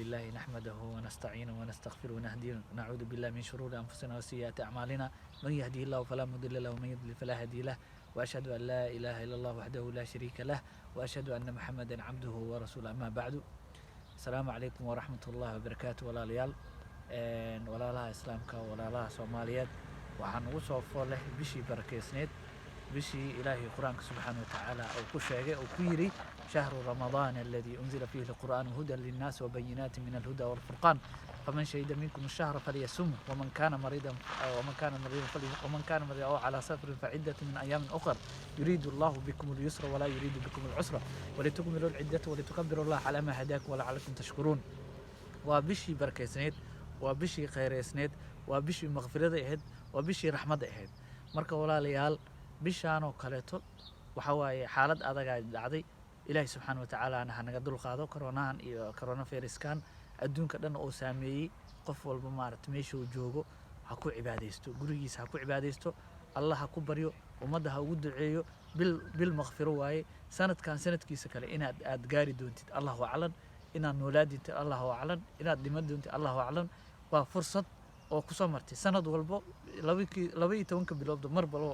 لله نحمده ونستعينه ونستغفره ونهديه ونعوذ بالله من شرور أنفسنا وسيئات أعمالنا من يهديه الله فلا مضل له ومن يضلل فلا هادي له وأشهد أن لا إله إلا الله وحده لا شريك له وأشهد أن محمدا عبده ورسوله أما بعد السلام عليكم ورحمة الله وبركاته walaalyaal walaalaha islaamka walaalaha Soomaaliyeed waxaan ugu soo foolay bishii barakeysneed bishii Ilaahay Quraanka subhanahu wa ta'ala oo ku sheegay oo ku yiri شهر رمضان الذي أنزل فيه القرآن هدى للناس وبينات من الهدى والفرقان فمن شهد منكم الشهر فليصم ومن كان مريضا أو على سفر فعدة من أيام أخر يريد الله بكم اليسر ولا يريد بكم العسر ولتكملوا العدة ولتكبروا الله على ما هداكم ولعلكم تشكرون وبشي بركيسنيد وبشي خيريسنيد وبشي مغفرة إهد وبشي رحمة إهد marka walaalayaal bishaan oo kaleeto waxa waaye xaalad adag ay dhacday Ilaahay subhanahu wa ta'ala ana naga dul qaado coronahan iyo coronaviruskan adduunka dhan oo saameeyay qof walba maaragtay meesha uu joogo ha ku cibaadeysto gurigiisa ha ku cibaadeysto Allah ha ku baryo ummadda ha ugu duceeyo bil maghfiro waaye sanadkan sanadkiisa kale inaad gaari doontid Allahu a'lam inaad noolaadid Allahu a'lam inaad dhiman doontid Allahu a'lam waa fursad oo ku soo martay sanad walba 12 bilood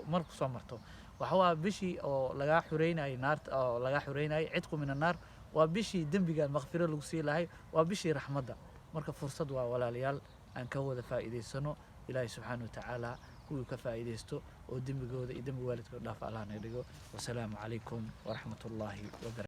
mar ku soo marto waxa bishii oo laga xureynay naarta oo laga xureynay cidku min naar waa bishii dambiga maghfiro lagu sii lahay waa bishii raxmadda marka fursad waa walaalayaal aan ka wada faa'iideysano Ilaahay subhanahu wa ta'ala kuwa ka faa'iideysto oo dambigooda iyo dambiga waalidkooda dhaaf Allah naga dhigo wassalaamu calaykum wa rahmatullahi wa barakatuh